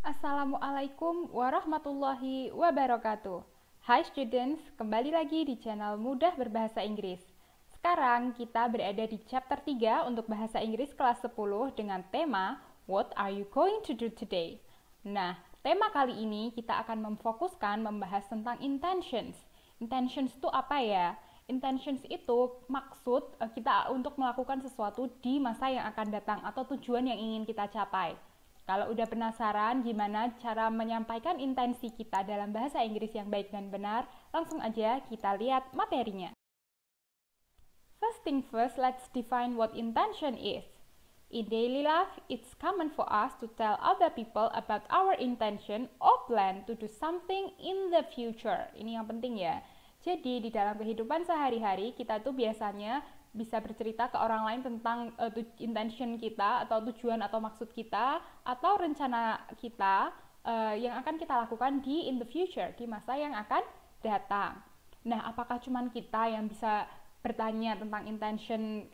Assalamualaikum warahmatullahi wabarakatuh. Hai students, kembali lagi di channel Mudah Berbahasa Inggris. Sekarang kita berada di chapter 3 untuk bahasa Inggris kelas 10 dengan tema What are you going to do today? Nah, tema kali ini kita akan memfokuskan membahas tentang intentions. Intentions itu apa ya? Intentions itu maksud kita untuk melakukan sesuatu di masa yang akan datang atau tujuan yang ingin kita capai. Kalau udah penasaran gimana cara menyampaikan intensi kita dalam bahasa Inggris yang baik dan benar, langsung aja kita lihat materinya. First thing first, let's define what intention is. In daily life, it's common for us to tell other people about our intention or plan to do something in the future. Ini yang penting ya. Jadi di dalam kehidupan sehari-hari kita tuh biasanya bisa bercerita ke orang lain tentang intention kita atau tujuan atau maksud kita atau rencana kita yang akan kita lakukan in the future, di masa yang akan datang. Nah, apakah cuman kita yang bisa bertanya tentang intention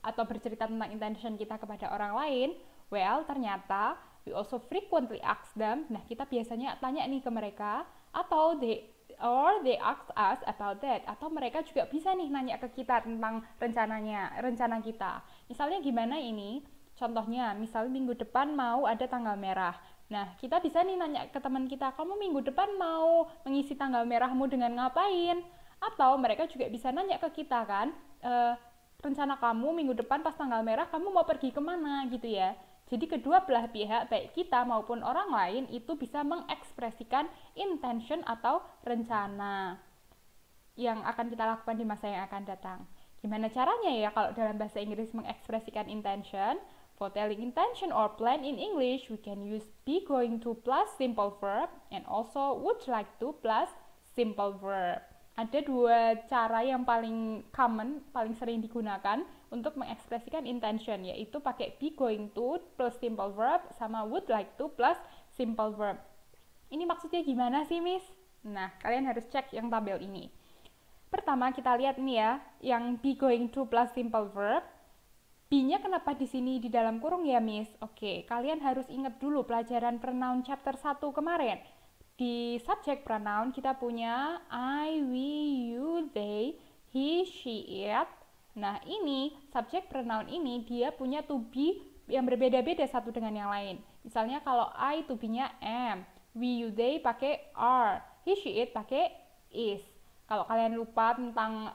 atau bercerita tentang intention kita kepada orang lain? Well, ternyata we also frequently ask them. Nah, kita biasanya tanya nih ke mereka atau they ask us about that, atau mereka juga bisa nih nanya ke kita tentang rencana kita. Misalnya gimana ini? Contohnya, misalnya minggu depan mau ada tanggal merah. Nah, kita bisa nih nanya ke teman kita, kamu minggu depan mau mengisi tanggal merahmu dengan ngapain? Atau mereka juga bisa nanya ke kita kan, rencana kamu minggu depan pas tanggal merah kamu mau pergi kemana gitu ya. Jadi kedua belah pihak, baik kita maupun orang lain, itu bisa mengekspresikan intention atau rencana yang akan kita lakukan di masa yang akan datang. Gimana caranya ya kalau dalam bahasa Inggris mengekspresikan intention? For telling intention or plan in English, we can use be going to plus simple verb and also would like to plus simple verb. Ada dua cara yang paling common, paling sering digunakan untuk mengekspresikan intention, yaitu pakai be going to plus simple verb sama would like to plus simple verb. Ini maksudnya gimana sih, Miss? Nah, kalian harus cek yang tabel ini. Pertama kita lihat ini ya, yang be going to plus simple verb. Be-nya kenapa di sini di dalam kurung ya, Miss? Oke, kalian harus ingat dulu pelajaran pronoun chapter 1 kemarin. Di subject pronoun kita punya I, we, you, they, he, she, it. Nah, ini subject pronoun ini dia punya to be yang berbeda-beda satu dengan yang lain. Misalnya kalau I to be-nya am, we, you, they pakai are, he, she, it pakai is. Kalau kalian lupa tentang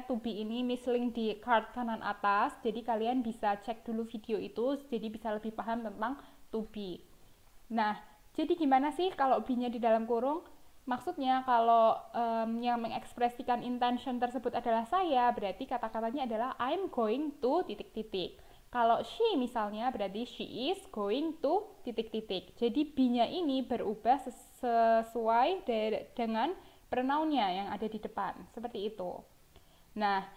to be ini mislink di card kanan atas, jadi kalian bisa cek dulu video itu, jadi bisa lebih paham tentang to be. Nah, jadi gimana sih kalau be-nya di dalam kurung? Maksudnya kalau yang mengekspresikan intention tersebut adalah saya, berarti kata-katanya adalah I'm going to titik-titik. Kalau she misalnya berarti she is going to titik-titik. Jadi be-nya ini berubah sesuai dengan pronoun-nya yang ada di depan. Seperti itu. Nah,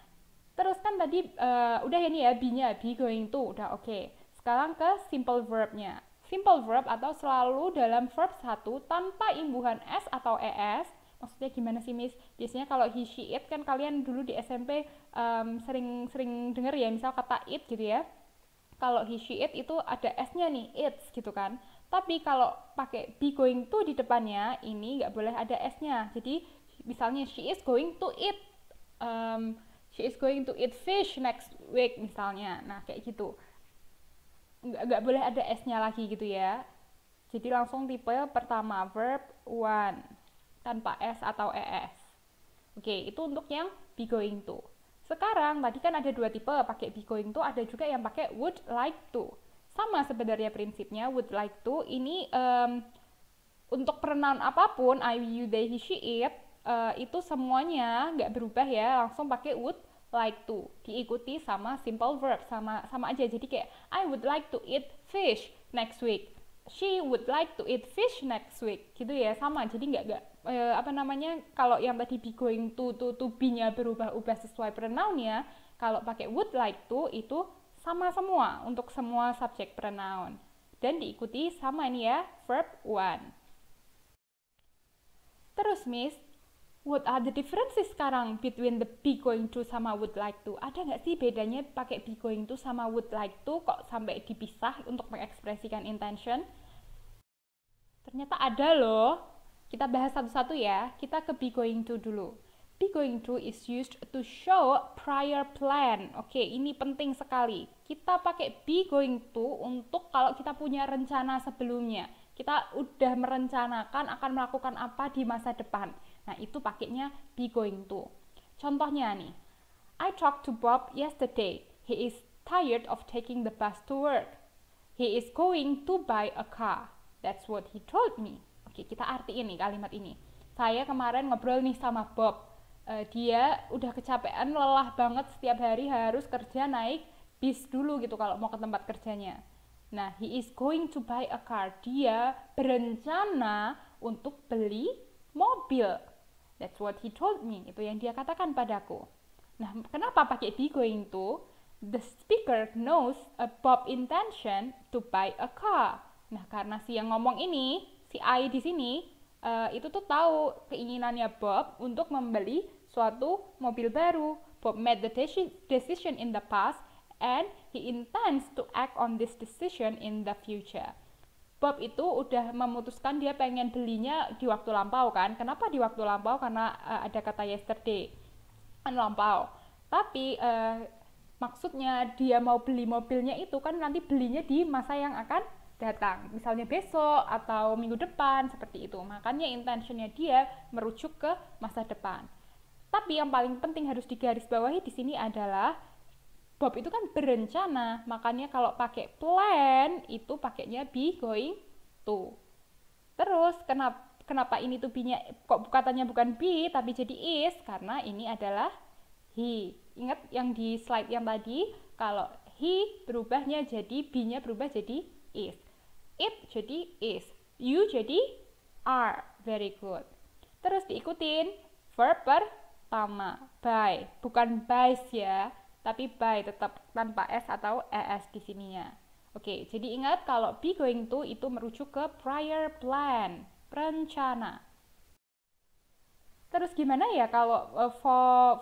terus kan tadi udah ini ya be-nya, be going to, udah oke. Sekarang ke simple verb-nya. Simple verb atau selalu dalam verb 1 tanpa imbuhan s atau es. Maksudnya gimana sih, Miss? Biasanya kalau he, she, it kan kalian dulu di SMP sering denger ya, misal kata it gitu ya. Kalau he, she, it itu ada s-nya nih, it's gitu kan. Tapi kalau pakai be going to di depannya, ini nggak boleh ada s-nya. Jadi misalnya she is going to eat she is going to eat fish next week misalnya. Nah, kayak gitu. Nggak boleh ada s-nya lagi gitu ya. Jadi langsung tipe pertama verb one tanpa s atau es. Oke, itu untuk yang be going to. Sekarang tadi kan ada dua tipe pakai be going to, ada juga yang pakai would like to. Sama sebenarnya prinsipnya, would like to ini untuk pronoun apapun, I, you, they, he, she, it itu semuanya nggak berubah ya, langsung pakai would like to, diikuti sama simple verb, sama aja. Jadi kayak I would like to eat fish next week, she would like to eat fish next week, gitu ya, sama. Jadi nggak kalau yang tadi be going to be-nya berubah-ubah sesuai pronoun-nya, kalau pakai would like to itu sama semua untuk semua subject pronoun dan diikuti sama ini ya verb one. Terus, Miss, what are the differences sekarang between the be going to sama would like to? Ada nggak sih bedanya pakai be going to sama would like to kok sampai dipisah untuk mengekspresikan intention? Ternyata ada loh. Kita bahas satu-satu ya. Kita ke be going to dulu. Be going to is used to show prior plan. Oke, ini penting sekali. Kita pakai be going to untuk kalau kita punya rencana sebelumnya. Kita udah merencanakan akan melakukan apa di masa depan. Nah, itu pakainya be going to. Contohnya nih. I talked to Bob yesterday. He is tired of taking the bus to work. He is going to buy a car. That's what he told me. Oke, kita artiin nih kalimat ini. Saya kemarin ngobrol nih sama Bob. Dia udah kecapean, lelah banget setiap hari harus kerja naik bis dulu gitu kalau mau ke tempat kerjanya. Nah, he is going to buy a car. Dia berencana untuk beli mobil. That's what he told me. Itu yang dia katakan padaku. Nah, kenapa pakai be going to? The speaker knows Bob intention to buy a car. Nah, karena si yang ngomong ini, si I di sini, itu tuh tahu keinginannya Bob untuk membeli suatu mobil baru. Bob made the decision in the past and he intends to act on this decision in the future. Bob itu udah memutuskan dia pengen belinya di waktu lampau kan. Kenapa di waktu lampau? Karena ada kata yesterday, kan lampau. Tapi maksudnya dia mau beli mobilnya itu kan nanti belinya di masa yang akan datang, misalnya besok atau minggu depan, seperti itu. Makanya intentionnya dia merujuk ke masa depan. Tapi yang paling penting harus digarisbawahi di sini adalah Bob itu kan berencana, makanya kalau pakai plan itu pakainya be going to. Terus kenapa ini to be-nya kok katanya bukan be tapi jadi is? Karena ini adalah he. Ingat yang di slide yang tadi, kalau he berubahnya jadi be-nya berubah jadi is. It jadi is. You jadi are. Very good. Terus diikutin verb pertama, by. Bukan buys ya, tapi by, tetap tanpa s atau es di sininya. Oke, jadi ingat kalau be going to itu merujuk ke prior plan, rencana. Terus gimana ya kalau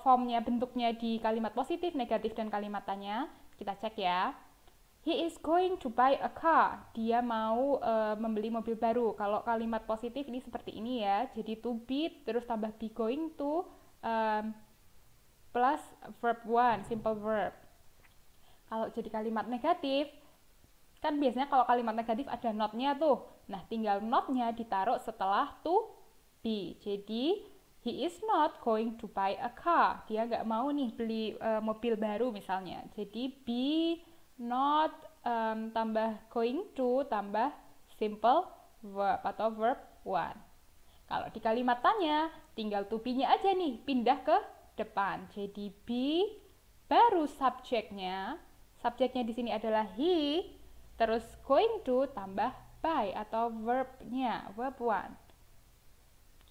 formnya, bentuknya di kalimat positif, negatif, dan kalimat tanya? Kita cek ya. He is going to buy a car. Dia mau membeli mobil baru. Kalau kalimat positif ini seperti ini ya. Jadi to be terus tambah be going to plus verb one, simple verb. Kalau jadi kalimat negatif, kan biasanya kalau kalimat negatif ada not-nya tuh. Nah, tinggal not-nya ditaruh setelah to be. Jadi he is not going to buy a car. Dia nggak mau nih beli mobil baru misalnya. Jadi be not tambah going to tambah simple verb atau verb one. Kalau di kalimat tanya, tinggal to be-nya aja nih, pindah ke depan. Jadi be baru subjeknya. Subjeknya di sini adalah he, terus going to tambah by atau verbnya, verb one.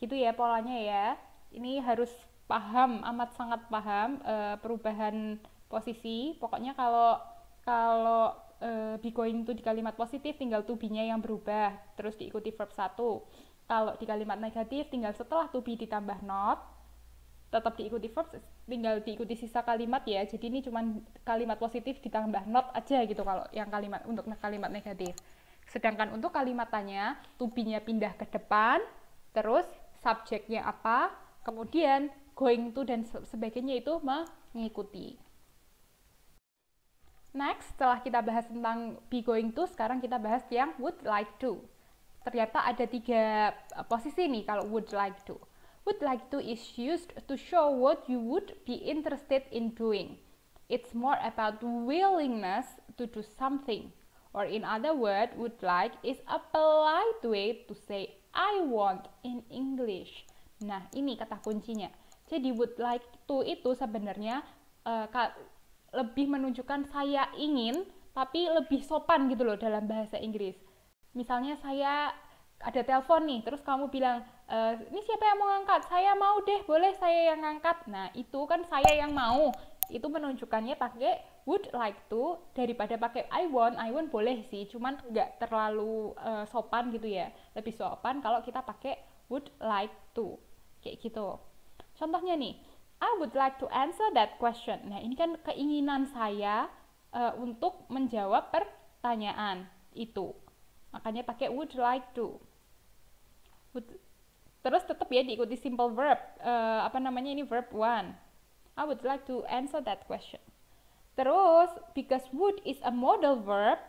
Gitu ya polanya ya. Ini harus paham, amat sangat paham perubahan posisi. Pokoknya kalau be going to di kalimat positif tinggal to be-nya yang berubah, terus diikuti verb 1. Kalau di kalimat negatif tinggal setelah to be ditambah not, tetap diikuti verb, tinggal diikuti sisa kalimat ya. Jadi ini cuma kalimat positif ditambah not aja gitu kalau yang kalimat untuk kalimat negatif. Sedangkan untuk kalimat tanya, to be-nya pindah ke depan, terus subjeknya apa, kemudian going to dan sebagainya itu mengikuti. Next, setelah kita bahas tentang be going to, sekarang kita bahas yang would like to. Ternyata ada 3 posisi nih kalau would like to. Would like to is used to show what you would be interested in doing. It's more about willingness to do something. Or in other words, would like is a polite way to say I want in English. Nah, ini kata kuncinya. Jadi would like to itu sebenarnya lebih menunjukkan saya ingin, tapi lebih sopan gitu loh dalam bahasa Inggris. Misalnya saya ada telepon nih, terus kamu bilang, ini siapa yang mau ngangkat? Saya mau deh, boleh saya yang ngangkat. Nah, itu kan saya yang mau. Itu menunjukkannya pakai would like to daripada pakai I want boleh sih, cuman nggak terlalu sopan gitu ya. Lebih sopan kalau kita pakai would like to. Kayak gitu. Contohnya nih, I would like to answer that question. Nah, ini kan keinginan saya untuk menjawab pertanyaan itu. Makanya pakai would like to. Would, terus tetap ya diikuti simple verb. Ini verb one. I would like to answer that question. Terus, because would is a modal verb,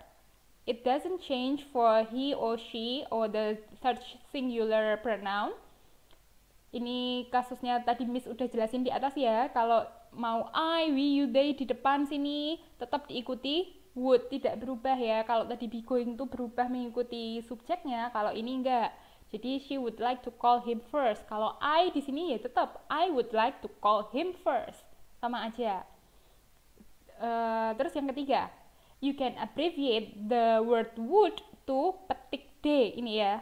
it doesn't change for he or she or the third singular pronoun. Ini kasusnya tadi Miss udah jelasin di atas ya. Kalau mau I, we, you, they di depan sini tetap diikuti would, tidak berubah ya. Kalau tadi be going to berubah mengikuti subjeknya, kalau ini enggak. Jadi she would like to call him first. Kalau I di sini ya tetap I would like to call him first. Sama aja. Terus yang ketiga, you can abbreviate the word would to petik D ini ya.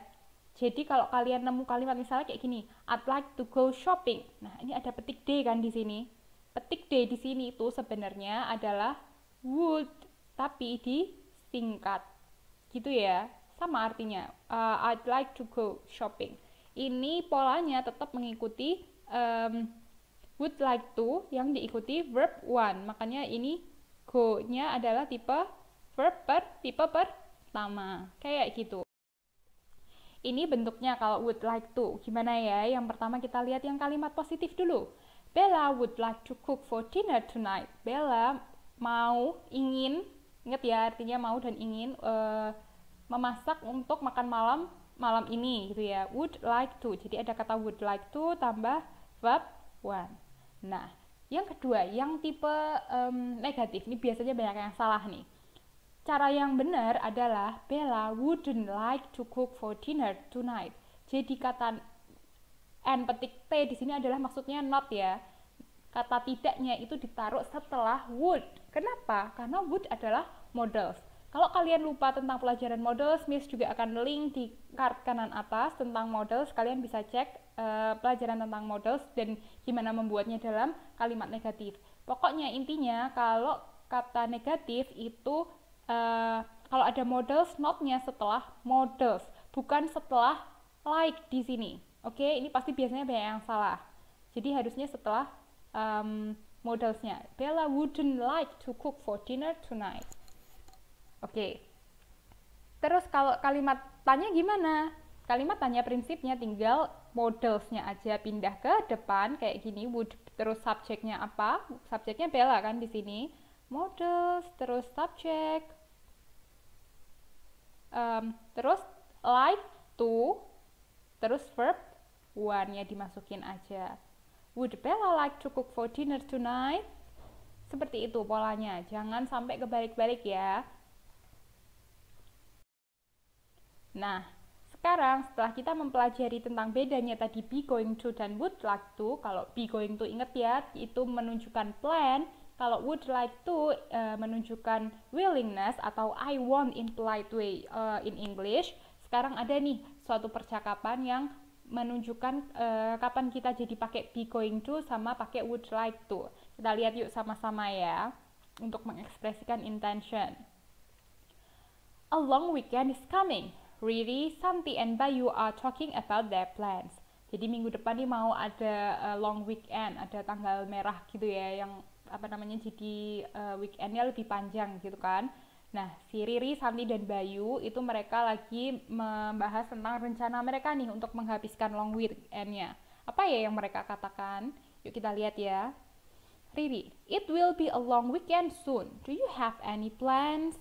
Jadi kalau kalian nemu kalimat misalnya kayak gini, I'd like to go shopping. Nah, ini ada petik D kan di sini. Petik D di sini itu sebenarnya adalah would, tapi disingkat. Gitu ya. Sama artinya. I'd like to go shopping. Ini polanya tetap mengikuti would like to yang diikuti verb one. Makanya ini go-nya adalah tipe pertama. Kayak gitu. Ini bentuknya kalau would like to. Gimana ya? Yang pertama kita lihat yang kalimat positif dulu. Bella would like to cook for dinner tonight. Bella ingin, ingat ya artinya mau dan ingin memasak untuk makan malam ini gitu ya. Would like to. Jadi ada kata would like to tambah verb one. Nah, yang kedua, yang tipe negatif. Ini biasanya banyak yang salah nih. Cara yang benar adalah Bella wouldn't like to cook for dinner tonight. Jadi kata N petik T di sini adalah maksudnya not ya. Kata tidaknya itu ditaruh setelah would. Kenapa? Karena would adalah modals. Kalau kalian lupa tentang pelajaran modals, Miss juga akan link di card kanan atas tentang modals. Kalian bisa cek pelajaran tentang modals dan gimana membuatnya dalam kalimat negatif. Pokoknya intinya kalau kata negatif itu kalau ada modals, not-nya setelah modals, bukan setelah like di sini. Oke, ini pasti biasanya banyak yang salah. Jadi harusnya setelah modalsnya. Bella wouldn't like to cook for dinner tonight. Oke. Terus kalau kalimat tanya gimana? Kalimat tanya prinsipnya tinggal modalsnya aja pindah ke depan kayak gini. Would terus subjeknya apa? Subjeknya Bella kan di sini. Modals terus subjek. Terus like to terus verb one nya dimasukin aja. Would Bella like to cook for dinner tonight? Seperti itu polanya, jangan sampai kebalik-balik ya. Nah, sekarang setelah kita mempelajari tentang bedanya tadi be going to dan would like to, kalau be going to ingat ya, itu menunjukkan plan. Kalau would like to menunjukkan willingness atau I want in polite way in English. Sekarang ada nih suatu percakapan yang menunjukkan kapan kita jadi pakai be going to sama pakai would like to. Kita lihat yuk sama-sama ya untuk mengekspresikan intention. A long weekend is coming. Riri, Santi, and Bayu are talking about their plans. Jadi minggu depan nih mau ada long weekend, ada tanggal merah gitu ya yang jadi weekendnya lebih panjang gitu kan. Nah, si Riri, Santi, dan Bayu itu mereka lagi membahas tentang rencana mereka nih untuk menghabiskan long weekend-nya. Apa ya yang mereka katakan? Yuk kita lihat ya. Riri, it will be a long weekend soon. Do you have any plans?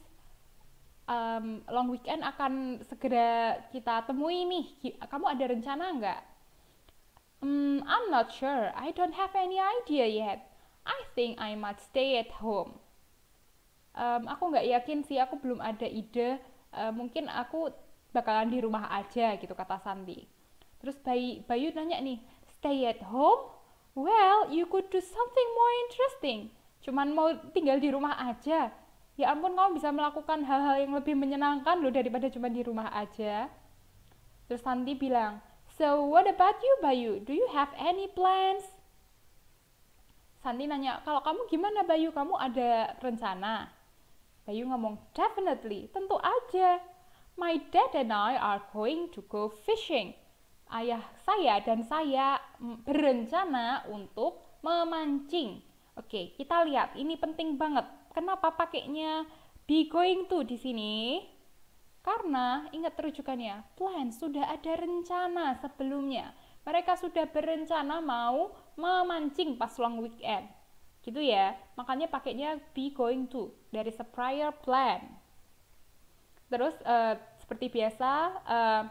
Long weekend akan segera kita temui nih. Kamu ada rencana nggak? I'm not sure. I don't have any idea yet. I think I might stay at home. Aku nggak yakin sih, aku belum ada ide. Mungkin aku bakalan di rumah aja gitu, kata Santi. Terus Bayu nanya nih, stay at home? Well, you could do something more interesting. Cuman mau tinggal di rumah aja. Ya ampun, kamu bisa melakukan hal-hal yang lebih menyenangkan loh daripada cuma di rumah aja. Terus Santi bilang, so what about you, Bayu? Do you have any plans? Santi nanya, kalau kamu gimana, Bayu? Kamu ada rencana? Bayu ngomong, definitely, tentu aja. My dad and I are going to go fishing. Ayah saya dan saya berencana untuk memancing. Oke, kita lihat, ini penting banget. Kenapa pakainya be going to di sini? Karena, ingat rujukannya, plan, sudah ada rencana sebelumnya. Mereka sudah berencana mau memancing pas long weekend. Gitu ya, makanya pakainya be going to. There is a prior plan. Terus, seperti biasa,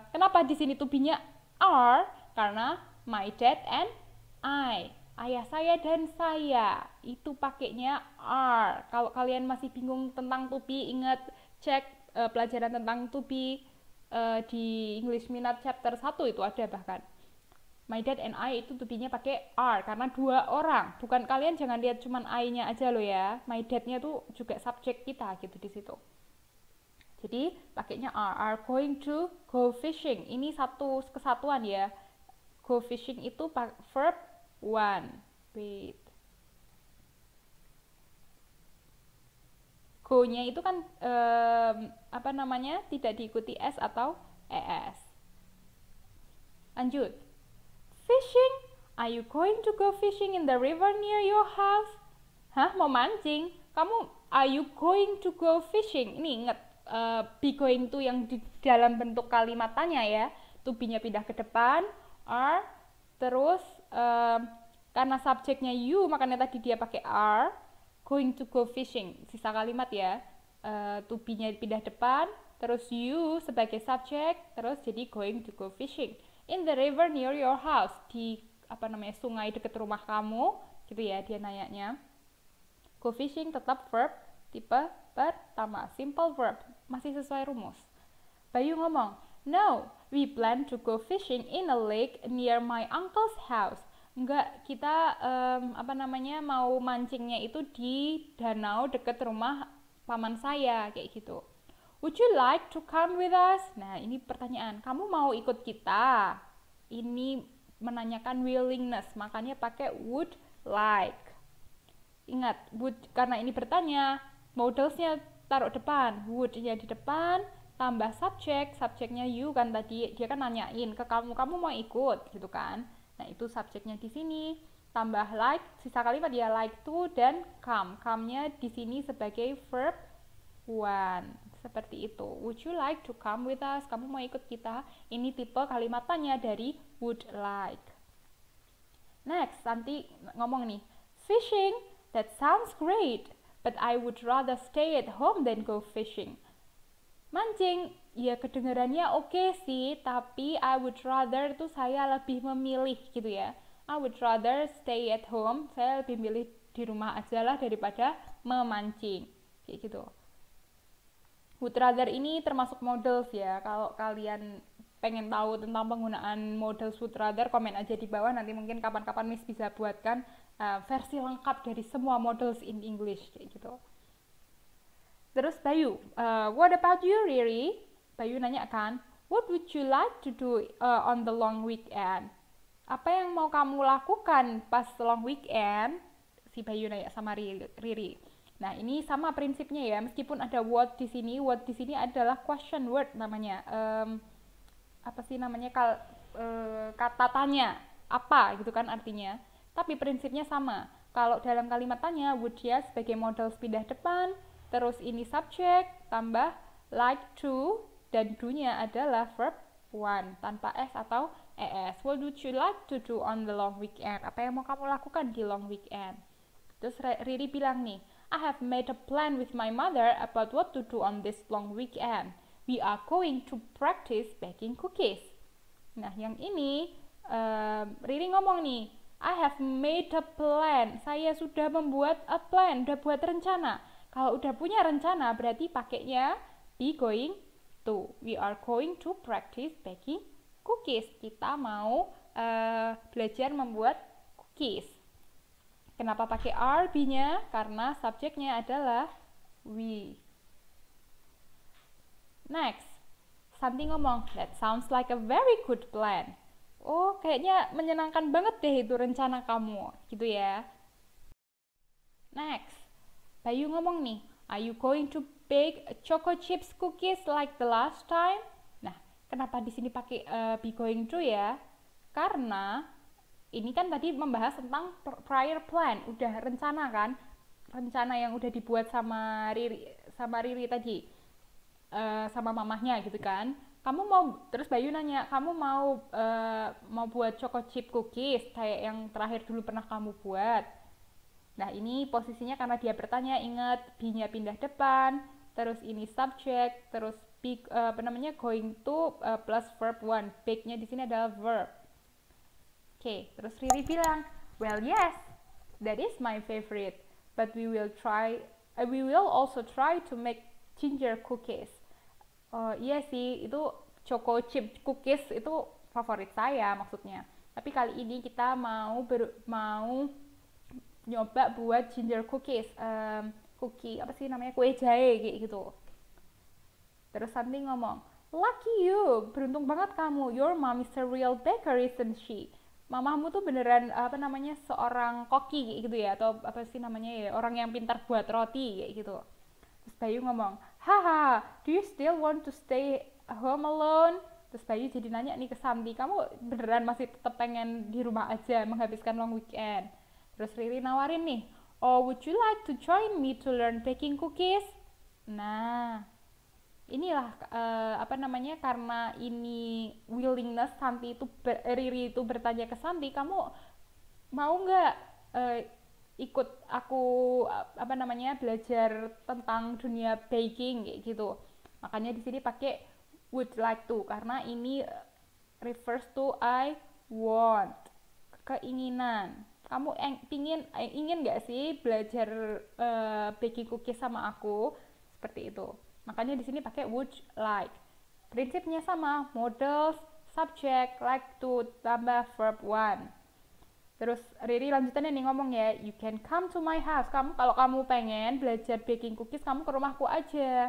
kenapa di sini to be-nya are? Karena my dad and I. Ayah saya dan saya. Itu pakainya are. Kalau kalian masih bingung tentang to be, ingat cek pelajaran tentang to be di English Minute chapter 1 itu ada bahkan. My dad and I itu to be-nya pakai are karena 2 orang. Bukan, kalian jangan lihat cuman I-nya aja loh ya. My dad-nya tuh juga subjek kita gitu di situ. Jadi pakainya are going to go fishing. Ini satu kesatuan ya. Go fishing itu verb 1. Wait. Go-nya itu kan tidak diikuti s atau es. Lanjut. Fishing? Are you going to go fishing in the river near your house? Hah, mau mancing? Kamu are you going to go fishing? Ini ingat be going to yang di dalam bentuk kalimat tanya ya. To be-nya pindah ke depan, are, terus karena subjeknya you makanya tadi dia pakai are. Going to go fishing, sisa kalimat ya, to be-nya pindah depan, terus you sebagai subjek, terus jadi going to go fishing in the river near your house, di sungai dekat rumah kamu, gitu ya dia nanyanya. Go fishing tetap verb tipe pertama, simple verb, masih sesuai rumus. Bayu ngomong, no, we plan to go fishing in a lake near my uncle's house. Enggak, kita mau mancingnya itu di danau dekat rumah paman saya, kayak gitu. Would you like to come with us? Nah, ini pertanyaan, kamu mau ikut kita? Ini menanyakan willingness, makanya pakai would like. Ingat, would karena ini bertanya, modalsnya taruh depan, would-nya di depan, tambah subjek, subjeknya you kan tadi, dia kan nanyain ke kamu mau ikut, gitu kan. Nah, itu subjeknya di sini, tambah like, sisa kalimat dia like to dan come. Come-nya di sini sebagai verb 1. Seperti itu. Would you like to come with us? Kamu mau ikut kita? Ini tipe kalimat tanya dari would like. Next, nanti ngomong nih. Fishing, that sounds great, but I would rather stay at home than go fishing. Mancing, ya kedengarannya oke sih, tapi I would rather itu saya lebih memilih gitu ya. I would rather stay at home, saya lebih milih di rumah aja lah daripada memancing, kayak gitu. Would rather ini termasuk models ya. Kalau kalian pengen tahu tentang penggunaan models would rather, komen aja di bawah, nanti mungkin kapan-kapan Miss bisa buatkan versi lengkap dari semua models in English, kayak gitu. Terus Bayu, what about you Riri? Bayu nanya kan, what would you like to do on the long weekend? Apa yang mau kamu lakukan pas long weekend? Si Bayu nanya sama Riri. Nah, ini sama prinsipnya ya, meskipun ada what di sini adalah question word namanya. Kata tanya, apa gitu kan artinya. Tapi prinsipnya sama. Kalau dalam kalimat tanya, would ya sebagai modal pindah depan, terus ini subjek, tambah like to, dan do-nya adalah verb 1, tanpa s atau es. What would you like to do on the long weekend? Apa yang mau kamu lakukan di long weekend? Terus Riri bilang nih, I have made a plan with my mother about what to do on this long weekend. We are going to practice baking cookies. Nah, yang ini Riri ngomong nih, I have made a plan. Saya sudah membuat a plan, udah buat rencana. Kalau udah punya rencana berarti pakainya be going to. We are going to practice baking cookies. Kita mau belajar membuat cookies. Kenapa pakai are be-nya? Karena subjeknya adalah we. Next, Santi ngomong, that sounds like a very good plan. Oh, kayaknya menyenangkan banget deh itu rencana kamu, gitu ya. Next, Bayu ngomong nih, are you going to bake choco chips cookies like the last time? Nah, kenapa di sini pakai be going to ya? Karena ini kan tadi membahas tentang prior plan, udah rencana kan? Rencana yang udah dibuat sama Riri tadi. sama mamahnya gitu kan. Terus Bayu nanya, kamu mau buat choco chip cookies kayak yang terakhir dulu pernah kamu buat. Nah, ini posisinya karena dia bertanya, ingat be-nya pindah depan, terus ini subject, terus going to plus verb one. Bake-nya di sini adalah verb. Oke, terus Riri bilang, well yes, that is my favorite, but we will also try to make ginger cookies. Oh iya sih, itu choco chip cookies itu favorit saya maksudnya. Tapi kali ini kita mau nyoba buat ginger cookies, cookie apa sih namanya, kue jahe kayak gitu. Terus Santi ngomong, lucky you, beruntung banget kamu, your mom is a real baker isn't she? Mamamu tuh beneran seorang koki kayak gitu ya, atau apa sih namanya ya, orang yang pintar buat roti kayak gitu. Terus Bayu ngomong, haha, do you still want to stay home alone? Terus Bayu jadi nanya nih ke Santi, kamu beneran masih tetap pengen di rumah aja menghabiskan long weekend? Terus Riri nawarin nih, oh would you like to join me to learn baking cookies? Nah, inilah karena ini willingness Riri itu bertanya ke Santi, kamu mau nggak ikut aku belajar tentang dunia baking kayak gitu. Makanya di sini pakai would like to karena ini refers to I want, keinginan. Kamu ingin nggak sih belajar baking cookies sama aku, seperti itu. Makanya di sini pakai would like. Prinsipnya sama, models, subject, like to tambah verb one. Terus Riri lanjutannya nih ngomong ya, you can come to my house. Kalau kamu pengen belajar baking cookies, kamu ke rumahku aja.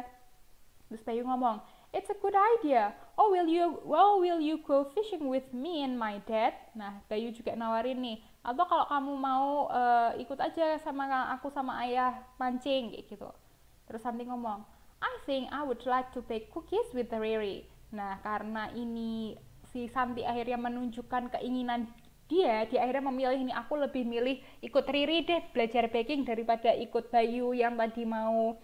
Terus Bayu ngomong, it's a good idea. Oh, will you go fishing with me and my dad? Nah, Bayu juga nawarin nih, atau kalau kamu mau ikut aja sama aku sama ayah mancing kayak gitu. Terus Santi ngomong, I think I would like to bake cookies with Riri. Nah, karena ini si Santi akhirnya menunjukkan keinginan dia akhirnya memilih ini, aku lebih milih ikut Riri deh belajar baking daripada ikut Bayu yang tadi mau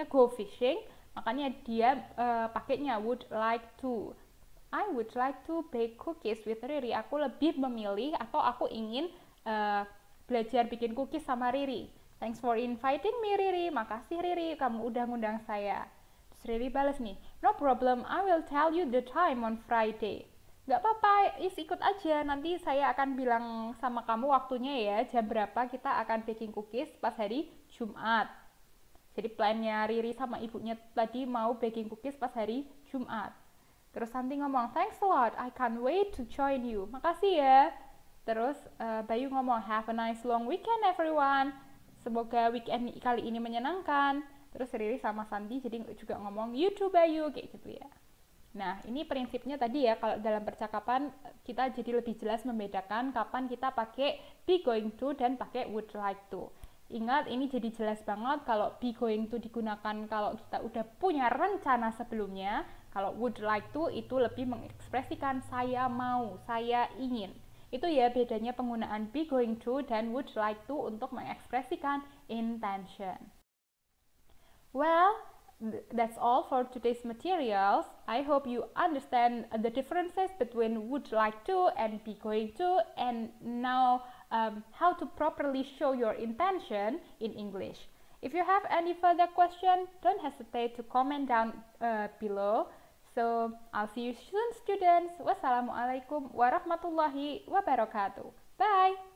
go fishing. Makanya dia pakainya would like to. I would like to bake cookies with Riri. Aku lebih memilih atau aku ingin belajar bikin cookies sama Riri. Thanks for inviting me, Riri. Makasih Riri, kamu udah ngundang saya. Terus Riri balas nih, no problem, I will tell you the time on Friday. Gak apa-apa, ikut aja. Nanti saya akan bilang sama kamu waktunya ya, jam berapa kita akan baking cookies pas hari Jumat. Jadi plannya Riri sama ibunya tadi mau baking cookies pas hari Jumat. Terus Santi ngomong, thanks a lot, I can't wait to join you. Makasih ya. Terus Bayu ngomong, have a nice long weekend everyone. Semoga weekend kali ini menyenangkan. Terus Riri sama Santi jadi juga ngomong, you too Bayu, kayak gitu ya. Nah, ini prinsipnya tadi ya, kalau dalam percakapan kita jadi lebih jelas membedakan kapan kita pakai be going to dan pakai would like to. Ingat, ini jadi jelas banget kalau be going to digunakan kalau kita udah punya rencana sebelumnya. Kalau would like to itu lebih mengekspresikan saya mau, saya ingin. Itu ya bedanya penggunaan be going to dan would like to untuk mengekspresikan intention. Well, that's all for today's materials. I hope you understand the differences between would like to and be going to, and now how to properly show your intention in English. If you have any further question, don't hesitate to comment down below. So, I'll see you soon, students. Wassalamualaikum warahmatullahi wabarakatuh. Bye!